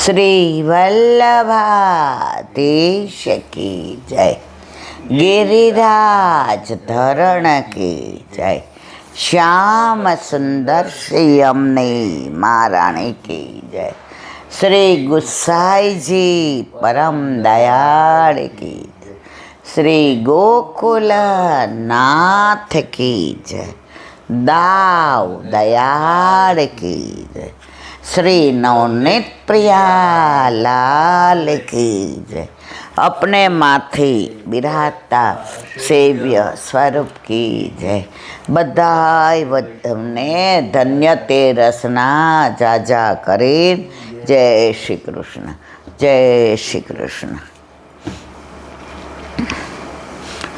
શ્રી વલ્લભાધીશ કી જય. गिरिराज धरण की जय. श्याम सुंदर श्री अमनी महारानी की जय. श्री गुसाई जी परम दयाल की जय. श्री गोकुल नाथ की जय. दाव दयाल की जय. श्री नवनीत प्रिया लाल की जय. अपने माथे बिराजता सेव्य स्वरूप की जय. बधाई ने धन्य ते रसना जाजा करे. जय श्री कृष्ण, जय श्री कृष्ण.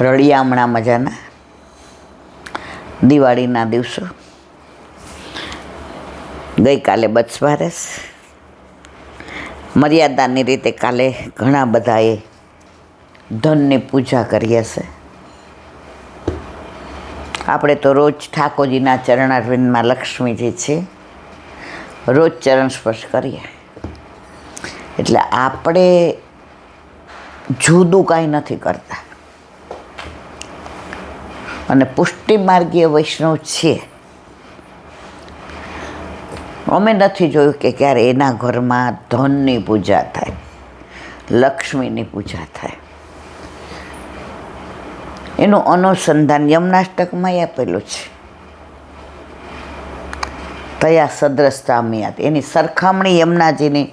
रड़िया हमણાં મજાના દિવાળીના દિવસો. ગઈકાલે બત્સવારસ. મર્યાદાની રીતે કાલે ઘણા બધાએ ધનની પૂજા કરી હશે. આપણે તો રોજ ઠાકોરજીના ચરણારવિંદમાં લક્ષ્મીજી છે, રોજ ચરણ સ્પર્શ કરીએ. એટલે આપણે જુદું કાંઈ નથી કરતા. અને પુષ્ટિ માર્ગીય વૈષ્ણવ છીએ. અમે નથી જોયું કે ક્યારે એના ઘરમાં ધનની પૂજા થાય, લક્ષ્મીની પૂજા થાય. એનું અનુસંધાન યમનાષ્ટકમાં આપેલું છે. તયા સદ્રસ્તામિયાત, એની સરખામણી યમુનાજીની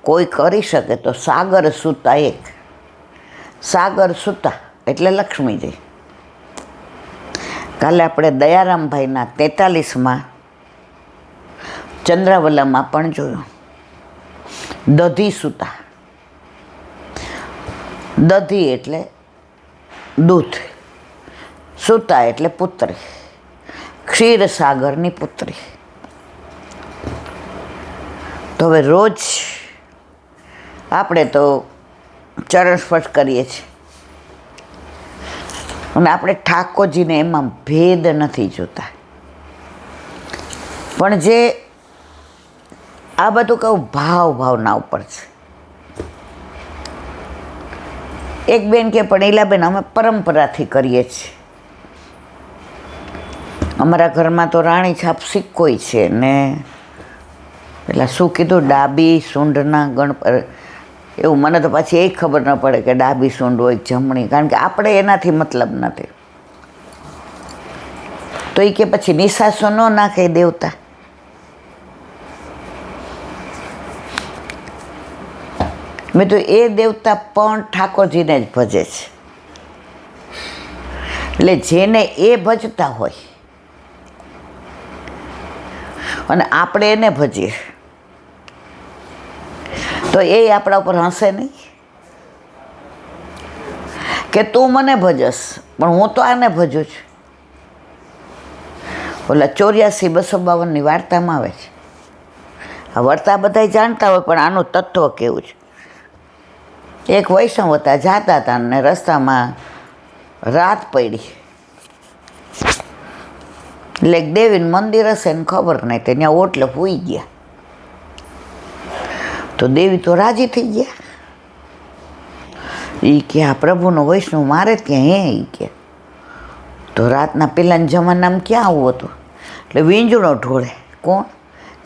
કોઈ કરી શકે તો સાગર સૂતા એક. સાગર સૂતા એટલે લક્ષ્મીજી. કાલે આપણે દયારામભાઈના 43માં ચંદ્રાવલામાં પણ જોયું. દધી સૂતા. દધી એટલે દૂધ, સૂતા એટલે પુત્રી, ક્ષીરસાગરની પુત્રી. તો હવે રોજ આપણે તો ચરણ સ્પર્શ કરીએ છીએ અને આપણે ઠાકોરજીને એમાં ભેદ નથી જોતા. પણ જે આ બધું કહું ભાવના ઉપર છે. એક બેન કે પણ ઈલાબેન અમે પરંપરાથી કરીએ છીએ. અમારા ઘરમાં તો રાણી છાપ સિક્કોય છે ને પેલા શું કીધું, ડાબી સૂંઢના એવું મને તો પાછી એ ખબર ન પડે કે ડાબી સૂંઢ હોય જમણી, કારણ કે આપણે એનાથી મતલબ નથી. તો એ કે પછી નિશાસો ન નાખે દેવતા. મેં તો એ દેવતા પણ ઠાકોરજીને જ ભજે છે. એટલે જેને એ ભજતા હોય અને આપણે એને ભજીએ તો એ આપણા ઉપર હસે નહીં કે તું મને ભજસ પણ હું તો આને ભજું છું. ઓલા 84-252 વાર્તામાં આવે છે. આ વાર્તા બધા જાણતા હોય પણ આનું તત્વ કેવું છે. એક વૈષ્ણવ હતા, જાતા હતા ને રસ્તામાં રાત પડી. એટલે દેવીનું મંદિર હશે ને ખબર નહીં, તે ત્યાં ઓટલે સૂઈ ગયા. તો દેવી તો રાજી થઈ ગયા. એ કે આ પ્રભુનો વૈષ્ણવ મારે ત્યાં હે એ કે. તો રાતના પેલાના જમાનામાં ક્યાં આવું હતું, એટલે વીંજણો ઢોળે. કોણ?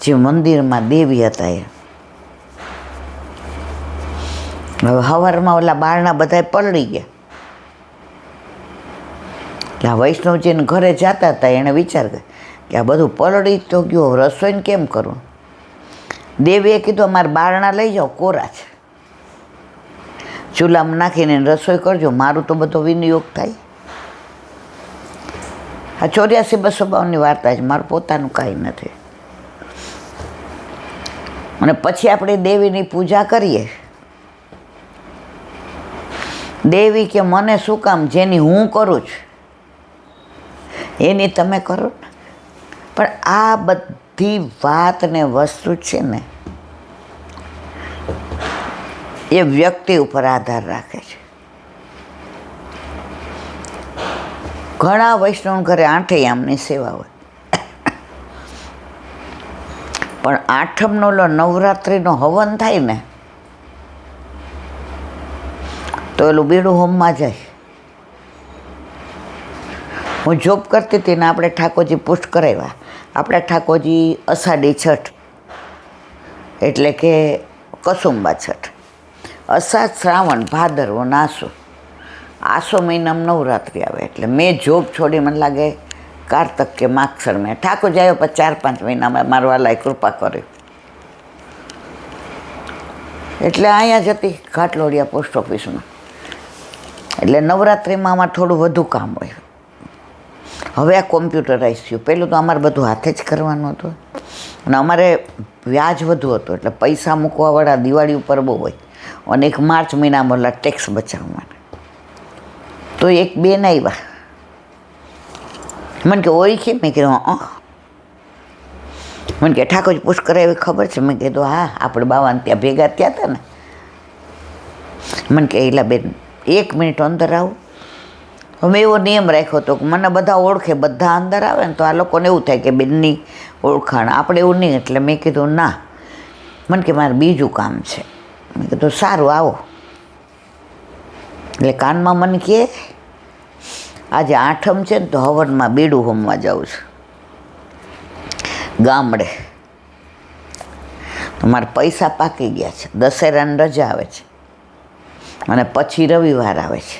જે મંદિરમાં દેવી હતા એ. હવે સવારમાં ઓલા બારણા બધા પલળી ગયા. એટલે આ વૈષ્ણવજીને ઘરે જતા હતા, એણે વિચાર કર્યો કે આ બધું પલળી તો ગયો, રસોઈને કેમ કરવું. દેવીએ કીધું અમારે બારણા લઈ જાઓ, કોરા છે, ચૂલામાં નાખીને રસોઈ કરજો, મારું તો બધો વિનિયોગ થાય. આ 84-252 વાર્તા છે, મારું પોતાનું કાંઈ નથી. અને પછી આપણે દેવીની પૂજા કરીએ. દેવી કે મને શું કામ, જેની હું કરું છું એની તમે કરો ને. પણ આ બધી વાત ને વસ્તુ છે ને એ વ્યક્તિ ઉપર આધાર રાખે છે. ઘણા વૈષ્ણવ ઘરે આઠેયામની સેવા હોય, પણ આઠમનો નવરાત્રિનો હવન થાય ને તો એલું બીડું હોમમાં જાય. હું જોબ કરતી હતી ને આપણે ઠાકોરજી પુષ્ટ કરાવ્યા. આપણે ઠાકોરજી અષાઢી છઠ એટલે કે કસુંબા છઠ, અષાઢ શ્રાવણ ભાદરવો આસો, આસો મહિનામાં નવરાત્રિ આવે. એટલે મેં જોબ છોડી મને લાગે કારતક કે માગસર મેં ઠાકોરજી આવ્યો પછી 4-5 મહિનામાં મારા વાલાએ કૃપા કરી. એટલે અહીંયા જતી ઘાટલોડિયા પોસ્ટ ઓફિસમાં. એટલે નવરાત્રિમાં અમારે થોડું વધુ કામ હોય. હવે આ કોમ્પ્યુટરાઇઝ થયું. પહેલું તો અમારે બધું હાથે જ કરવાનું હતું અને અમારે વ્યાજ વધુ હતું. એટલે પૈસા મૂકવાવાળા દિવાળી ઉપર બહુ હોય અને એક માર્ચ મહિનામાં ઓલા ટેક્સ બચાવવાના. તો એક બેન આવ્યા, મને કે ઓળખી? મેં કીધું મને કે ઠાકોરજી પુષ્ટ કરાવી ખબર છે? મેં કીધું હા, આપણે બાવાને ત્યાં ભેગા થયા હતા ને. મને કે એલા બેન 1 મિનિટ અંદર આવું. મેં એવો નિયમ રાખ્યો હતો કે મને બધા ઓળખે, બધા અંદર આવે ને તો આ લોકોને એવું થાય કે બેનની ઓળખાણ, આપણે એવું નહીં. એટલે મેં કીધું ના, મને કે મારે બીજું કામ છે. મેં કીધું સારું આવો. એટલે કાનમાં મને કહે આજે 8મ છે ને તો હવનમાં બીડું હોમવા જાઉં છું ગામડે. તો મારે પૈસા પાકી ગયા છે. દશેરાની રજા આવે છે અને પછી રવિવાર આવે છે.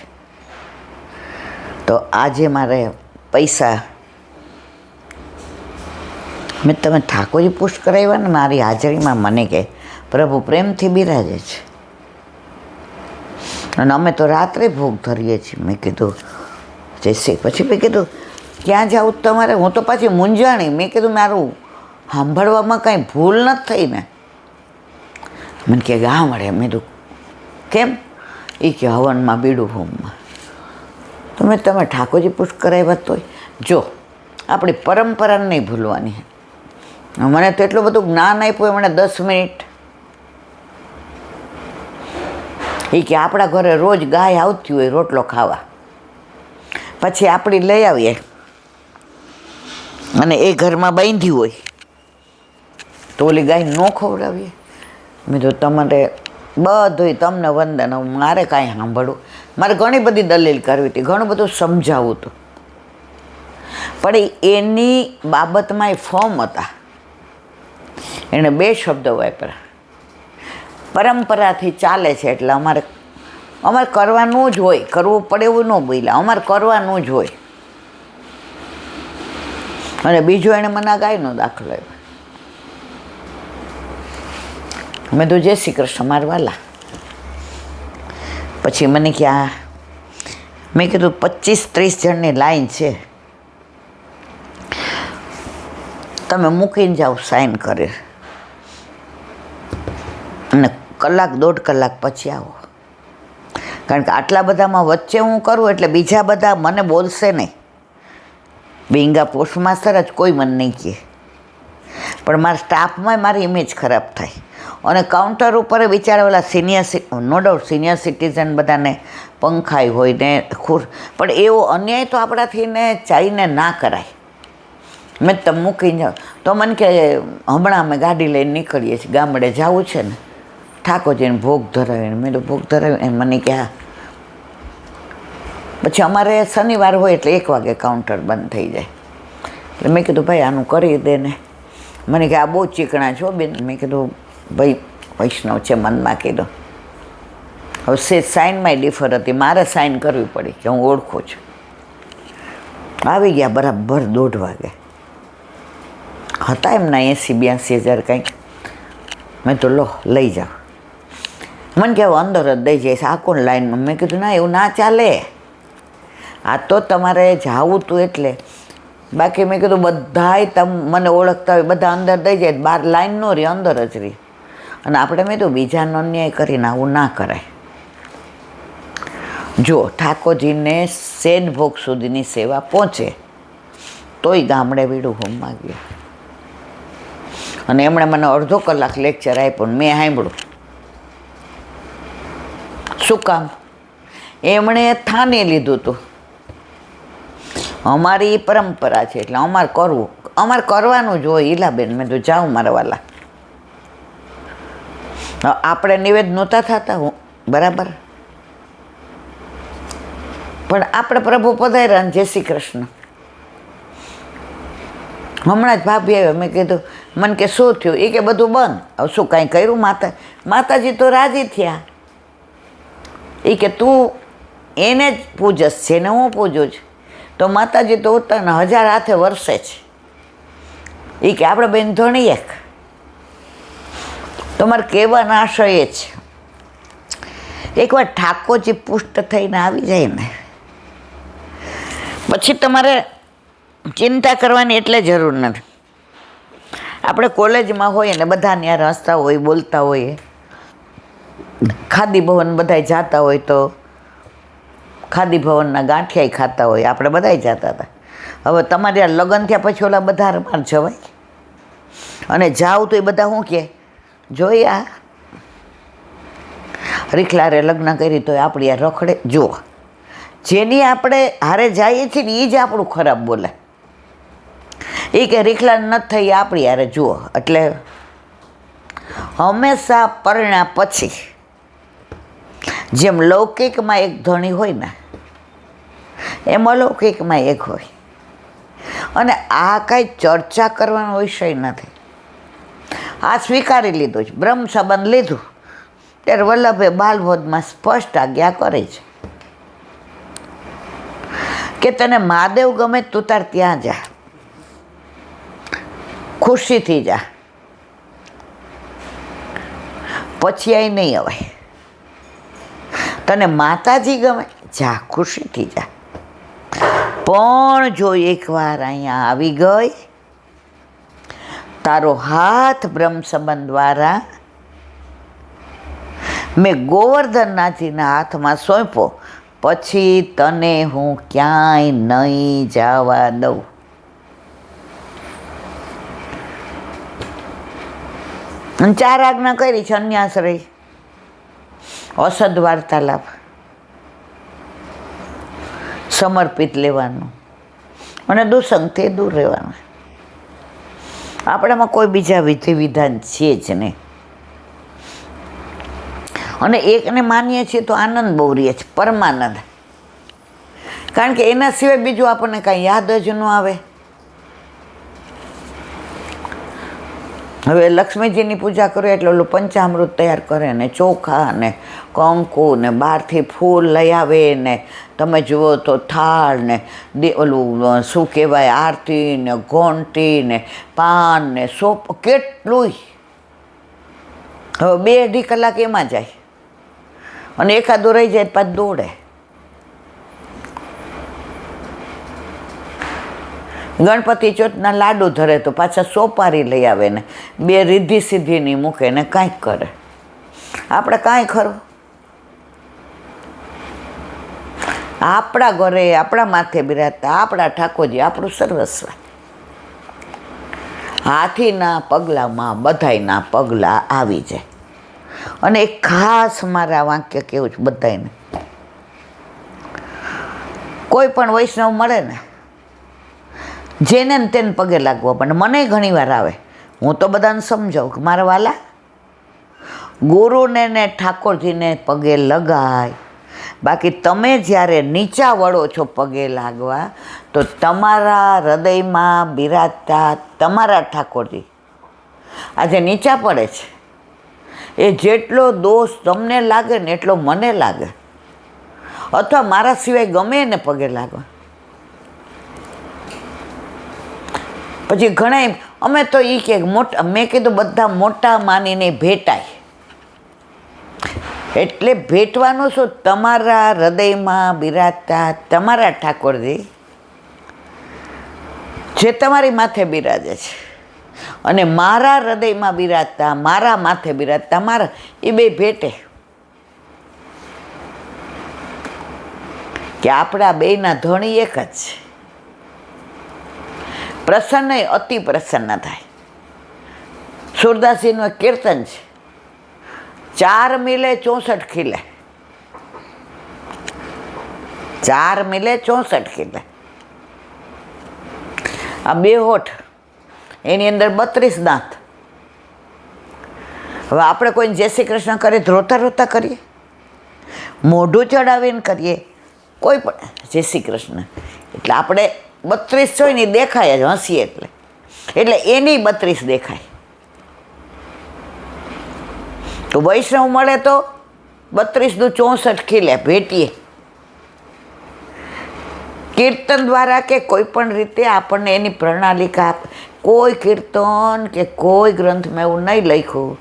તો આજે મારે પૈસા, મેં તમે ઠાકોરજી પુષ્ટ કરાવ્યા ને મારી હાજરીમાં. મને કહે પ્રભુ પ્રેમથી બિરાજે છે અને અમે તો રાત્રે ભોગ ધરીએ છીએ. મેં કીધું જયશ્રી. પછી મેં કીધું ક્યાં જાઉં તમારે? હું તો પાછી મૂંઝાણી. મેં કીધું મારું સાંભળવામાં કાંઈ ભૂલ નથી થઈ ને? મને કે ગામડે. મેં કીધું કેમ? એ કે હવનમાં બીડું હોમમાં. તો મેં તમે ઠાકોરજી પુષ્ટ કરાવ્યા તોય જો આપણી પરંપરાને નહીં ભૂલવાની. મને તો એટલું બધું જ્ઞાન આપ્યું મને 10 મિનિટ. એ કે આપણા ઘરે રોજ ગાય આવતી હોય રોટલો ખાવા, પછી આપણી લઈ આવીએ અને એ ઘરમાં બાંધી હોય તો ઓલી ગાય ન ખવડાવીએ. મેં તો તમારે બધું તમને વંદન. મારે કાંઈ સાંભળવું, મારે ઘણી બધી દલીલ કરવી હતી, ઘણું બધું સમજાવવું હતું, પણ એની બાબતમાં એ ફોર્મ હતા. એણે 2 શબ્દો વાપર્યા, પરંપરાથી ચાલે છે એટલે અમારે કરવાનું જ હોય, કરવું પડે એવું ન બોલ્યા, અમારે કરવાનું જ હોય. અને બીજો એણે મને આ ગાયનો દાખલો આપ્યો. મેં તો જય શ્રી કૃષ્ણ મારવાલા. પછી મને કે આ, મેં કીધું 25-30 જણની લાઈન છે, તમે મૂકીને જાઓ સાઈન કરી અને 1-1.5 કલાક પછી આવો. કારણ કે આટલા બધામાં વચ્ચે હું કરું એટલે બીજા બધા મને બોલશે નહીં. બિંગા પોસ્ટ માસ્ટર જ કોઈ મને નહીં કહે, પણ મારા સ્ટાફમાં મારી ઇમેજ ખરાબ થાય. અને કાઉન્ટર ઉપર બિચારા ઓલા નો ડાઉટ સિનિયર સિટીઝન બધાને પંખાઈ હોય ને પણ એવો અન્યાય તો આપણાથી ને ચાઈને ના કરાય. મેં તમે મૂકીને જાઓ તો મને કે હમણાં અમે ગાડી લઈને નીકળીએ છીએ, ગામડે જવું છે ને ઠાકોરજીને ભોગ ધરાવીને. મેં તો ભોગ ધરાવી. મને કે હા. પછી અમારે શનિવાર હોય એટલે 1 વાગે કાઉન્ટર બંધ થઈ જાય. એટલે મેં કીધું ભાઈ આનું કરી દે ને. મને કે આ બહુ ચીકણા છો બેન. મેં કીધું ભાઈ વૈષ્ણવ છે, મનમાં કીધું. હવે સે સાઇનમાં ડિફર હતી, મારે સાઇન કરવી પડી કે હું ઓળખું છું. આવી ગયા બરાબર 1:30 વાગે. હતા એમના 80-82 હજાર કંઈક. મેં તો લો લઈ જાઓ. મને કે અંદર જ દઈ જાય આ કોણ લાઈનમાં? મેં કીધું ના એવું ના ચાલે, આ તો તમારે જાવું હતું એટલે. બાકી મેં કીધું બધાય મને ઓળખતા હોય બધા અંદર દઈ જાય, બહાર લાઈન ન રહી, અંદર જ રહી. અને આપણે મેં તો બીજાનો અન્યાય કરીને આવું ના કરાય. જો ઠાકોરજીને સેન ભોગ સુધીની સેવા પહોંચે તોય ગામડે બીડું હોમમાં ગયા. અને એમણે મને 1/2 કલાક લેક્ચર આપ્યો ને મેં સાંભળ્યું. શું કામ? એમણે થાને લીધું હતું. અમારી પરંપરા છે એટલે અમારે કરવું, અમારે કરવાનું જ હોય. ઈલાબેન મેં તો જાઉં મારા વાલા. આપણે નિવેદ નહોતા થતા બરાબર, પણ આપણે પ્રભુ પધાર્યા ને જય શ્રી કૃષ્ણ. હમણાં જ ભાભી આવ્યો, મેં કીધું, મને કે શું થયું? એ કે બધું બંધ. હવે શું કાંઈ કર્યું? માતાજી તો રાજી થયા. એ કે તું એને જ પૂજસ છે ને હું પૂજું છું, તો માતાજી તો ઉત્તરને 1000 હાથે વરસે છે. એ કે આપણે બેન ધણી એક. તમારે કહેવાના આશય એ છે, એકવાર ઠાકોરજી પુષ્ટ થઈને આવી જાય ને પછી તમારે ચિંતા કરવાની એટલે જરૂર નથી. આપણે કોલેજમાં હોઈએ ને બધા ત્યાં હસતા હોય, બોલતા હોઈએ, ખાદી ભવન બધાય જતા હોય તો ખાદી ભવનના ગાંઠિયા ખાતા હોય, આપણે બધાય જતા હતા. હવે તમારે આ લગ્ન થયા પછી ઓલા બધા રમાર જવાય, અને જાવ તો એ બધા શું કહે, જોઈ આ રીખલારે લગ્ન કરી તો આપણી આ રખડે. જુઓ, જેની આપણે હારે જઈએ છીએ ને એ જ આપણું ખરાબ બોલે. એ કે રીખલા નથી થઈ આપણી હારે. જુઓ, એટલે હંમેશા પરણ્યા પછી જેમ લૌકિકમાં એક ધણી હોય ને એમ અલૌકિકમાં એક હોય. અને આ કાંઈ ચર્ચા કરવાનો વિષય નથી. આ સ્વીકારી લીધું છે, બ્રહ્મ સંબંધ લીધું ત્યારે વલ્લભે બાલબોધમાં સ્પષ્ટ આજ્ઞા કરે છે કે તને મહાદેવ ગમે તું તાર ત્યાં જા, ખુશીથી જા, પછી અહીં નહીં અવાય. તને માતાજી ગમે, જા, ખુશીથી જા. પણ જો એકવાર અહીંયા આવી ગઈ, તારો હાથ બ્રહ્મ સંબંધ દ્વારા મેં ગોવર્ધનનાથજીના હાથમાં સોંપ્યો, પછી તને હું ક્યાંય નહીં જવા દઉં. અને 4 આજ્ઞા કરી છે: અન્યાશ્રય, અસદ વાર્તાલાપ, સમર્પિત લેવાનું અને દુસંગથી દૂર રહેવાનું. આપણામાં કોઈ બીજા વિધિ વિધાન છે જ નહીં. અને એકને માનીએ છીએ તો આનંદ બહુ રહે છે, પરમાનંદ. કારણ કે એના સિવાય બીજું આપણને કાંઈ યાદ જ ન આવે. હવે લક્ષ્મીજીની પૂજા કરો એટલે ઓલું પંચામૃત તૈયાર કરે ને ચોખા ને કંકુ ને બહારથી ફૂલ લઈ આવે ને તમે જુઓ તો થાળ ને ઓલું શું કહેવાય આરતી ને ઘંટી ને પાન ને સોપ, કેટલુંય. હવે 2-2.5 કલાક એમાં જાય અને એકાદો રહી જાય પાછું દોડે. ગણપતિ ચોથના લાડુ ધરે તો પાછા સોપારી લઈ આવે ને 2 રીધી સીધીની મૂકે ને કાંઈક કરે. આપણે કાંઈ ખરું? આપણા ઘરે આપણા માથે બિરાજતા આપણા ઠાકોરજી આપણું સર્વસ્વ. હાથીના પગલામાં બધાયના પગલાં આવી જાય. અને એક ખાસ મારા વાક્ય કેવું છે બધાને, કોઈ પણ વૈષ્ણવ મળે ને જેને ને તેને પગે લાગવા. પણ મને ઘણી વાર આવે, હું તો બધાને સમજાવું કે મારા વાલા, ગુરુને ને ઠાકોરજીને પગે લગાય. બાકી તમે જ્યારે નીચા વળો છો પગે લાગવા, તો તમારા હૃદયમાં બિરાજતા તમારા ઠાકોરજી આજે નીચા પડે છે. એ જેટલો દોષ તમને લાગે ને એટલો મને લાગે, અથવા મારા સિવાય ગમે એને પગે લાગવા. પછી ઘણા અમે તો એ કે મોટા, મેં કીધું બધા મોટા માનીને ભેટાય. એટલે ભેટવાનું શું? તમારા હૃદયમાં બિરાજતા તમારા ઠાકોરજી જે તમારી માથે બિરાજે છે, અને મારા હૃદયમાં બિરાજતા મારા માથે બિરાજતા મારા, એ બે ભેટે. કે આપણા બેયના ધણી એક જ છે. પ્રસન્ન અતિ પ્રસન્ન થાય. સુરદાસજીનું એક કીર્તન છે, 4 મિલે 64 ખીલે. 4 મિલે 64 ખીલે. આ 2 હોઠ, એની અંદર 32 દાંત. હવે આપણે કોઈને જય શ્રી કૃષ્ણ કરીએ તો રોતા રોતા કરીએ, મોઢું ચડાવીને કરીએ, કોઈ પણ જય શ્રી કૃષ્ણ એટલે આપણે 32 હોય ને દેખાય જ હસીએ એટલે એની 32 દેખાય. તો વૈષ્ણવ મળે તો 32 દુ 64 ખીલે ભેટીએ. કીર્તન દ્વારા કે કોઈ પણ રીતે આપણને એની પ્રણાલિકા, કોઈ કીર્તન કે કોઈ ગ્રંથમાં એવું નહીં લખ્યું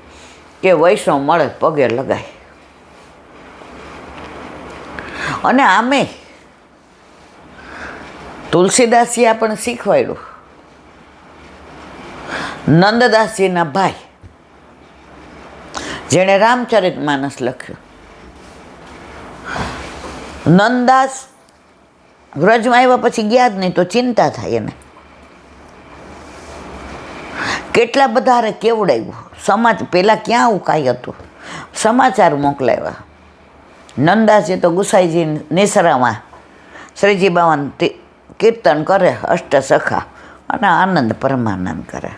કે વૈષ્ણવ મળે પગે લગાય. અને આમે તુલસીદાસજી આપણને શીખવાડ્યું. નંદદાસજીના ભાઈ જેણે રામચરિત માનસ લખ્યું. નંદદાસ વ્રજમાં આવ્યા પછી ગયા જ નહીં તો ચિંતા થાય એને. કેટલા બધા હારે કેવડાવ્યું પહેલાં ક્યાં આવું કાંઈ હતું, સમાચાર મોકલાવ્યા. નંદાસજી તો ગુસાઈજી નિસરામાં શ્રીજી બાવાન કીર્તન કરે અષ્ટસખા અને આનંદ પરમાનંદ કરે.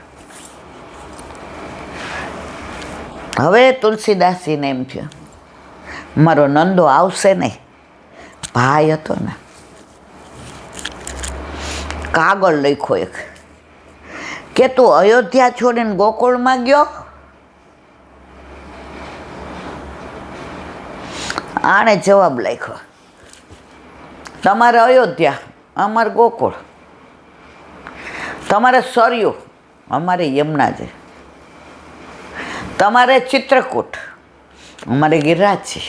હવે તુલસીદાસજીને એમ થયું મારો નંદો આવશે નહીં. ભાઈ હતો ને, કાગળ લખ્યો એક કે તું અયોધ્યા છોડીને ગોકુળમાં ગયો. આણે જવાબ લખ્યો તમારે અયોધ્યા, અમારે ગોકુળ. તમારે સરયુ, અમારે યમુનાજી. તમારે ચિત્રકૂટ, અમારે ગિરિરાજજી.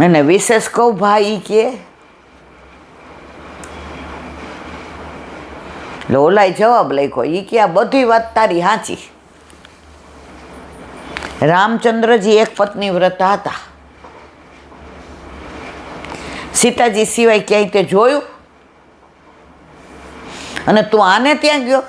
અને વિશેષ કહું ભાઈ કે ઓલાએ જવાબ લખ્યો એ કે આ બધી વાત તારી સાચી. રામચંદ્રજી એક પત્ની વ્રત હતા. સીતાજી સિવાય ક્યાંય તે જોયું? અને તું આને ત્યાં ગયો?